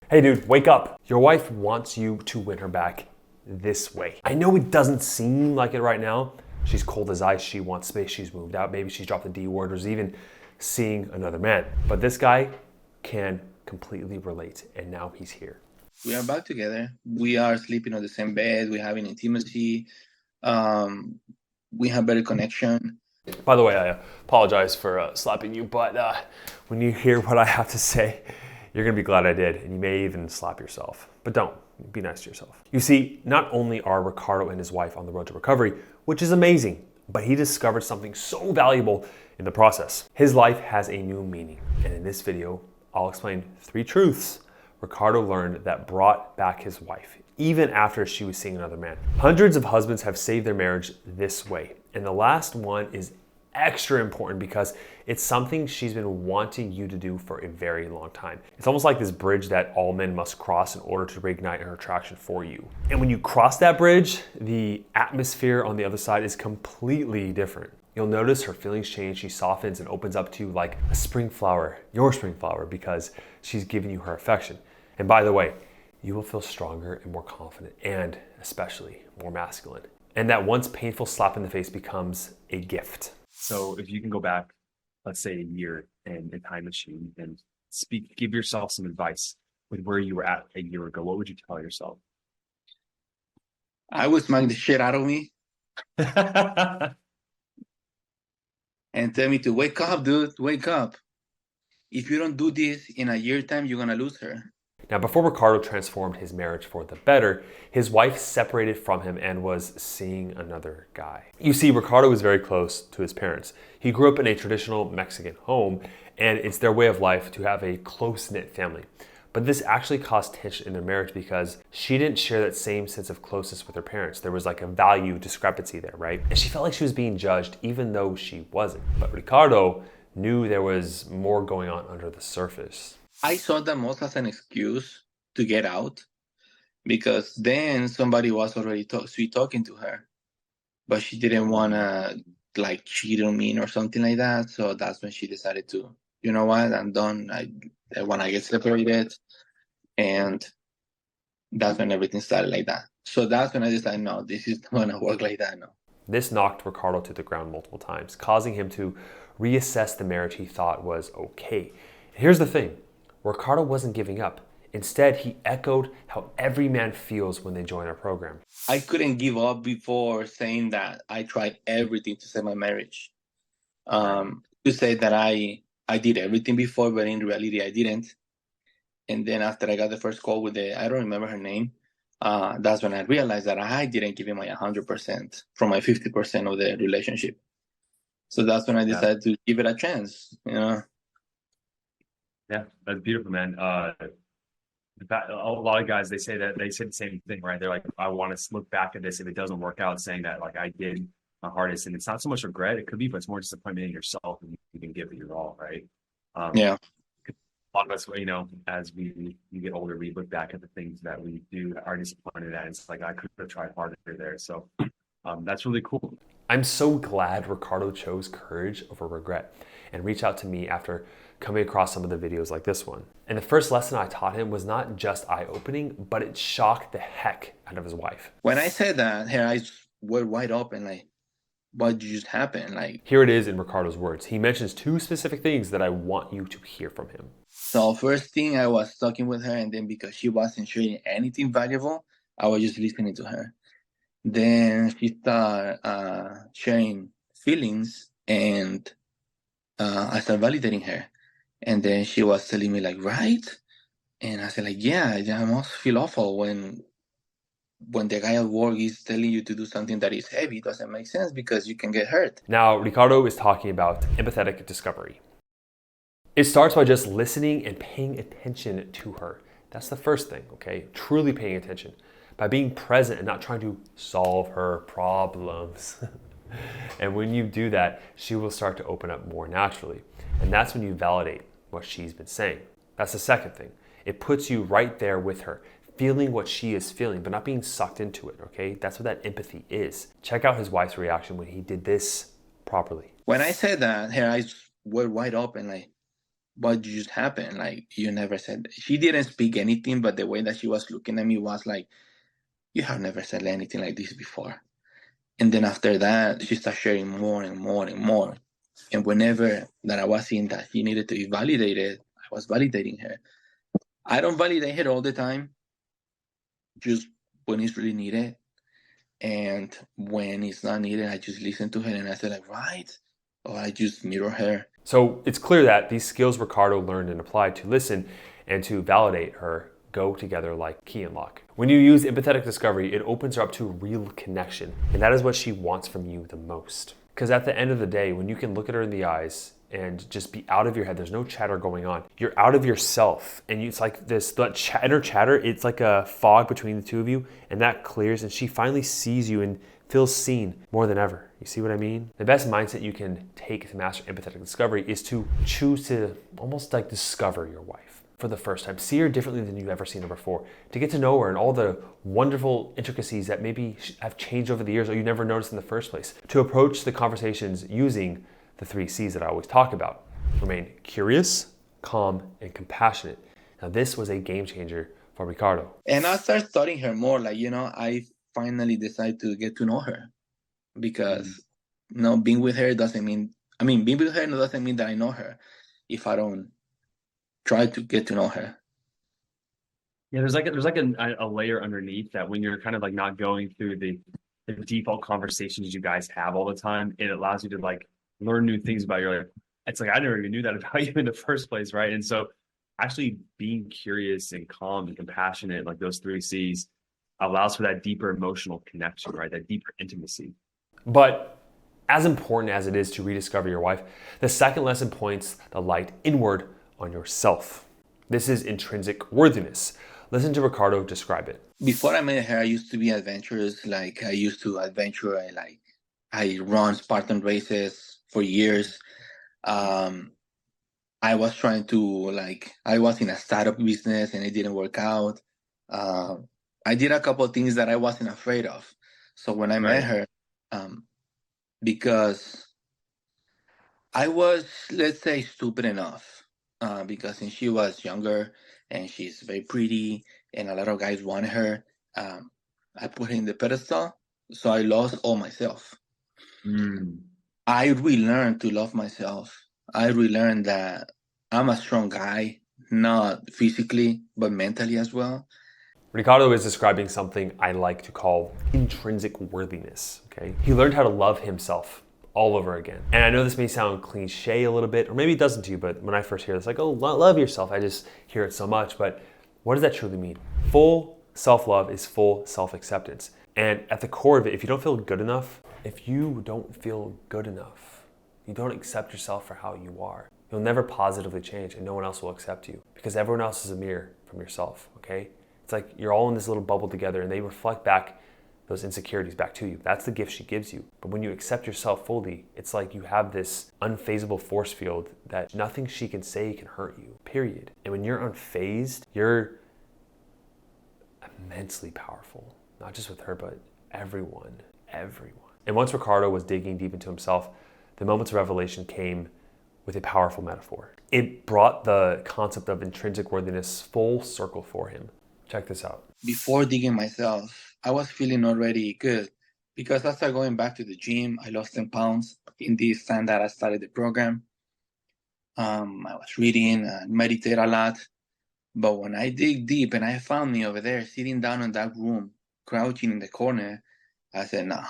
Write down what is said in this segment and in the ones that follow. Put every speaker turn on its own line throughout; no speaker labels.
Hey dude, wake up. Your wife wants you to win her back this way. I know it doesn't seem like it right now. She's cold as ice, she wants space, she's moved out, maybe she's dropped the D word or is even seeing another man. But this guy can completely relate, and now he's here.
We are back together. We are sleeping on the same bed. We're having intimacy. We have better connection.
By the way, I apologize for slapping you, but when you hear what I have to say, you're gonna be glad I did, and you may even slap yourself. But don't, be nice to yourself. You see, not only are Ricardo and his wife on the road to recovery, which is amazing, but he discovered something so valuable in the process. His life has a new meaning, and in this video, I'll explain 3 truths Ricardo learned that brought back his wife, even after she was seeing another man. Hundreds of husbands have saved their marriage this way, and the last one is extra important because it's something she's been wanting you to do for a very long time. It's almost like this bridge that all men must cross in order to reignite her attraction for you. And when you cross that bridge, the atmosphere on the other side is completely different. You'll notice her feelings change, she softens and opens up to you like a spring flower, your spring flower, because she's giving you her affection. And by the way, you will feel stronger and more confident and especially more masculine. And that once painful slap in the face becomes a gift.
So if you can go back, let's say a year in a time machine and give yourself some advice with where you were at a year ago, what would you tell yourself?
I would smack the shit out of me and tell me to wake up, dude, wake up. If you don't do this in a year time, you're gonna lose her.
Now, before Ricardo transformed his marriage for the better, his wife separated from him and was seeing another guy. You see, Ricardo was very close to his parents. He grew up in a traditional Mexican home, and it's their way of life to have a close-knit family. But this actually caused tension in their marriage because she didn't share that same sense of closeness with her parents. There was like a value discrepancy there, right? And she felt like she was being judged even though she wasn't. But Ricardo knew there was more going on under the surface.
I saw that most as an excuse to get out because then somebody was already sweet talking to her, but she didn't want to like cheat on me or something like that. So that's when she decided to, you know what, I'm done. I want to get separated. And that's when everything started like that. So that's when I decided, no, this is not going to work like that. No.
This knocked Ricardo to the ground multiple times, causing him to reassess the marriage he thought was okay. And here's the thing. Ricardo wasn't giving up. Instead, he echoed how every man feels when they join our program.
I couldn't give up before saying that I tried everything to save my marriage. To say that I did everything before, but in reality, I didn't. And then after I got the first call with I don't remember her name, that's when I realized that I didn't give him my 100% from my 50% of the relationship. So that's when I decided to give it a chance, you know?
Yeah, that's beautiful, man. A lot of guys, they say the same thing, right? They're like, I want to look back at this if it doesn't work out, saying that like I did my hardest, and it's not so much regret. It could be, but it's more disappointment in yourself, and you can give it your all, right?
Yeah.
A lot of us, you know, as we get older, we look back at the things that we do are disappointed at. And it's like I could have tried harder there. So that's really cool.
I'm so glad Ricardo chose courage over regret and reached out to me after coming across some of the videos like this one. And the first lesson I taught him was not just eye-opening, but it shocked the heck out of his wife.
When I said that, her eyes were wide open, like, what just happened? Like,
here it is in Ricardo's words. He mentions 2 specific things that I want you to hear from him.
So first thing, I was talking with her, and then because she wasn't sharing anything valuable, I was just listening to her. Then she started sharing feelings, and I started validating her. And then she was telling me like, right? And I said like, yeah, I must feel awful when the guy at work is telling you to do something that is heavy. It doesn't make sense because you can get hurt.
Now, Ricardo is talking about empathetic discovery. It starts by just listening and paying attention to her. That's the first thing, okay? Truly paying attention. By being present and not trying to solve her problems. And when you do that, she will start to open up more naturally. And that's when you validate what she's been saying. That's the second thing. It puts you right there with her, feeling what she is feeling, but not being sucked into it, okay? That's what that empathy is. Check out his wife's reaction when he did this properly.
When I said that, her eyes were wide open, like, what just happened? Like, you never said. She didn't speak anything, but the way that she was looking at me was like, you have never said anything like this before. And then after that, she started sharing more and more and more. And whenever that I was seeing that she needed to be validated, I was validating her. I don't validate her all the time, just when it's really needed. And when it's not needed, I just listen to her and I say like, right? Or I just mirror her.
So it's clear that these skills Ricardo learned and applied to listen and to validate her go together like key and lock. When you use empathetic discovery, it opens her up to real connection. And that is what she wants from you the most. Because at the end of the day, when you can look at her in the eyes and just be out of your head, there's no chatter going on. You're out of yourself. And it's like this inner chatter, it's like a fog between the two of you. And that clears and she finally sees you and feels seen more than ever. You see what I mean? The best mindset you can take to master empathetic discovery is to choose to almost like discover your wife for the first time. See her differently than you've ever seen her before. To get to know her and all the wonderful intricacies that maybe have changed over the years or you never noticed in the first place. To approach the conversations using the 3 C's that I always talk about. Remain curious, calm, and compassionate. Now this was a game changer for Ricardo.
And I started studying her more. Like, I finally decided to get to know her. Because being with her doesn't mean, being with her doesn't mean that I know her if I don't try to get to know her.
Yeah, there's like a layer underneath that when you're kind of like not going through the default conversations you guys have all the time, it allows you to like learn new things about your life. It's like I never even knew that about you in the first place, right? And so actually being curious and calm and compassionate, like those 3 C's, allows for that deeper emotional connection, right? That deeper intimacy.
But as important as it is to rediscover your wife, the second lesson points the light inward on yourself. This is intrinsic worthiness. Listen to Ricardo describe it.
Before I met her, I used to be adventurous. Like, I used to adventure and I run Spartan races for years. I was trying to I was in a startup business and it didn't work out. I did a couple of things that I wasn't afraid of. So when I met her, because I was, let's say, stupid enough, because since she was younger and she's very pretty and a lot of guys wanted her, I put her in the pedestal. So I lost all myself. I relearned to love myself. I relearned that I'm a strong guy, not physically, but mentally as well.
Ricardo is describing something I like to call intrinsic worthiness, okay? He learned how to love himself all over again. And I know this may sound cliche a little bit, or maybe it doesn't to you, but when I first hear this, like, oh, love yourself, I just hear it so much, but what does that truly mean? Full self-love is full self-acceptance. And at the core of it, if you don't feel good enough, you don't accept yourself for how you are, you'll never positively change and no one else will accept you because everyone else is a mirror from yourself, okay? It's like you're all in this little bubble together and they reflect back those insecurities back to you. That's the gift she gives you. But when you accept yourself fully, it's like you have this unfazable force field that nothing she can say can hurt you, period. And when you're unfazed, you're immensely powerful, not just with her, but everyone. And once Ricardo was digging deep into himself, the moments of revelation came with a powerful metaphor. It brought the concept of intrinsic worthiness full circle for him. Check this out.
Before digging myself, I was feeling already good because I started going back to the gym. I lost 10 pounds in this time that I started the program. I was reading and meditate a lot. But when I dig deep and I found me over there sitting down in that room, crouching in the corner, I said, no,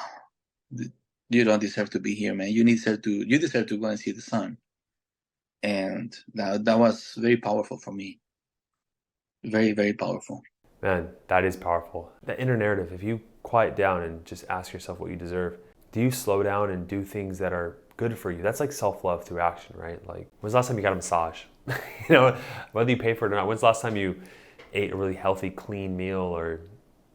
you don't deserve to be here, man. You deserve to go and see the sun. And that was very powerful for me. Very, very powerful.
Man, that is powerful. The inner narrative, if you quiet down and just ask yourself what you deserve, do you slow down and do things that are good for you? That's like self-love through action, right? Like, when's the last time you got a massage? Whether you pay for it or not, when's the last time you ate a really healthy, clean meal or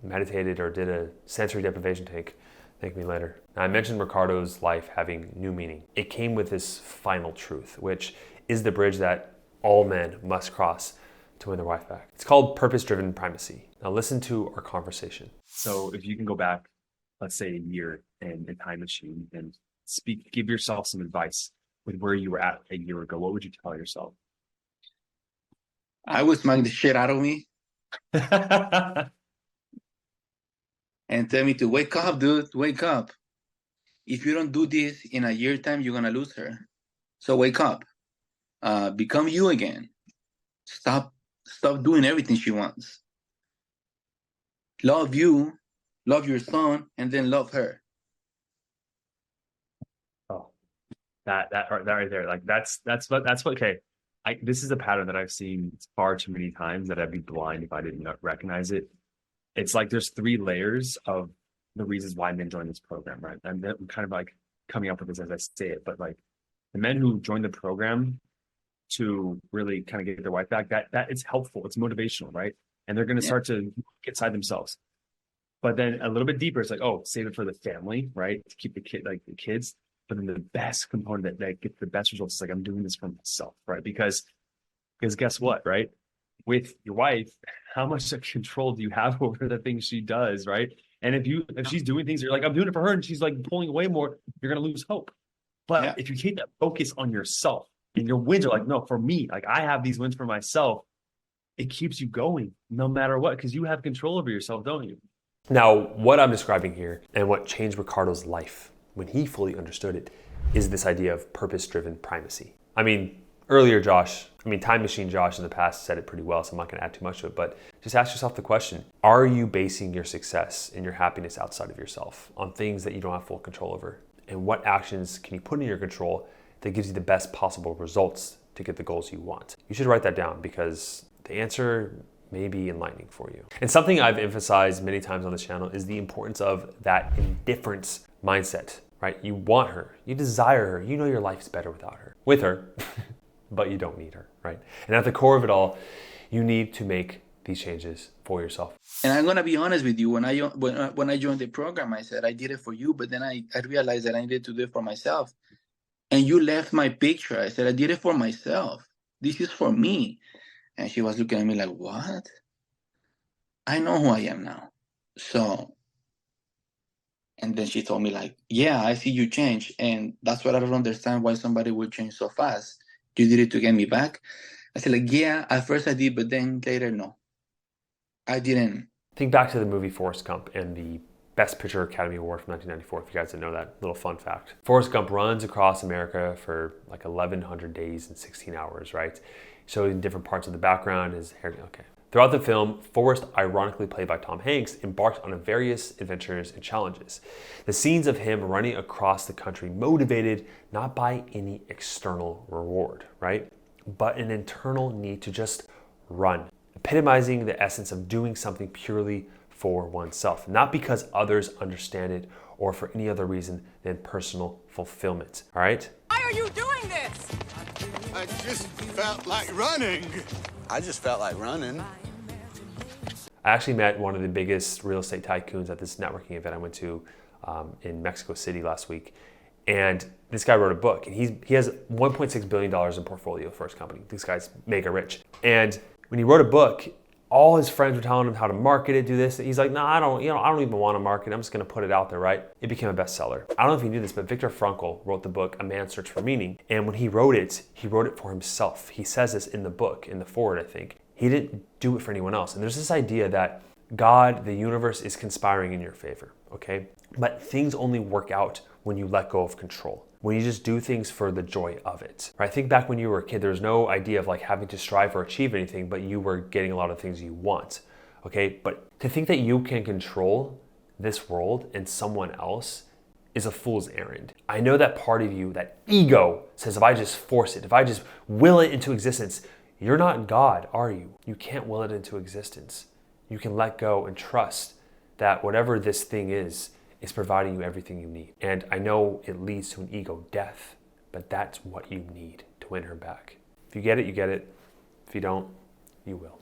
meditated or did a sensory deprivation tank? Thank me later. Now, I mentioned Ricardo's life having new meaning. It came with this final truth, which is the bridge that all men must cross to win their wife back. It's called purpose-driven primacy. Now listen to our conversation.
So if you can go back, let's say a year in a time machine and give yourself some advice with where you were at a year ago, what would you tell yourself?
I would smack the shit out of me and tell me to wake up, dude, wake up. If you don't do this in a year time, you're gonna lose her. So wake up. Become you again. Stop doing everything she wants. Love you, love your son, and then love her.
Oh, that right there, like that's what okay. This is a pattern that I've seen far too many times that I'd be blind if I didn't recognize it. It's like there's 3 layers of the reasons why men join this program, right? And I'm kind of like coming up with this as I say it, but like the men who join the program to really kind of get their wife back, that it's helpful, it's motivational, right? And they're going to start to get inside themselves. But then a little bit deeper, it's like, oh, save it for the family, right? To keep the kids. But then the best component that gets the best results is like, I'm doing this for myself, right? Because guess what, right? With your wife, how much control do you have over the things she does, right? And if she's doing things, you're like, I'm doing it for her, and she's like pulling away more, you're gonna lose hope. But if you keep that focus on yourself and your wins are like, no, for me, like I have these wins for myself, it keeps you going no matter what, because you have control over yourself, don't you?
Now, what I'm describing here and what changed Ricardo's life when he fully understood it is this idea of purpose-driven primacy. I mean, earlier Time Machine Josh in the past said it pretty well, so I'm not going to add too much to it, but just ask yourself the question, are you basing your success and your happiness outside of yourself on things that you don't have full control over? And what actions can you put in your control that gives you the best possible results to get the goals you want? You should write that down because the answer may be enlightening for you. And something I've emphasized many times on this channel is the importance of that indifference mindset, right? You want her, you desire her, you know your life's better with her, but you don't need her, right? And at the core of it all, you need to make these changes for yourself.
And I'm gonna be honest with you. When I joined the program, I said I did it for you, but then I realized that I needed to do it for myself. And you left my picture. I said I did it for myself. This is for me. And she was looking at me like, what? I know who I am now. So, and then she told me like, yeah, I see you change. And that's what I don't understand, why somebody would change so fast. You did it to get me back? I said like, yeah, at first I did, but then later, no. I didn't.
Think back to the movie Forrest Gump and the Best Picture Academy Award from 1994, if you guys didn't know that little fun fact. Forrest Gump runs across America for like 1,100 days and 16 hours, right? Showing different parts of the background, his hair, okay. Throughout the film, Forrest, ironically played by Tom Hanks, embarked on various adventures and challenges. The scenes of him running across the country motivated not by any external reward, right? But an internal need to just run, epitomizing the essence of doing something purely for oneself, not because others understand it or for any other reason than personal fulfillment, all right?
Why are you doing this?
I just felt like running. I just felt like running.
I actually met one of the biggest real estate tycoons at this networking event I went to in Mexico City last week. And this guy wrote a book, and he has $1.6 billion in portfolio for his company. This guy's mega rich. And when he wrote a book, all his friends were telling him how to market it, do this. He's like, no, I don't even want to market it. I'm just going to put it out there, right? It became a bestseller. I don't know if you knew this, but Viktor Frankl wrote the book, A Man's Search for Meaning. And when he wrote it for himself. He says this in the book, in the foreword, I think. He didn't do it for anyone else. And there's this idea that God, the universe, is conspiring in your favor, okay? But things only work out when you let go of control, when you just do things for the joy of it, right? Think back when you were a kid, there was no idea of like having to strive or achieve anything, but you were getting a lot of things you want, okay? But to think that you can control this world and someone else is a fool's errand. I know that part of you, that ego, says if I just force it, if I just will it into existence, you're not God, are you? You can't will it into existence. You can let go and trust that whatever this thing is providing you everything you need. And I know it leads to an ego death, but that's what you need to win her back. If you get it, you get it. If you don't, you will.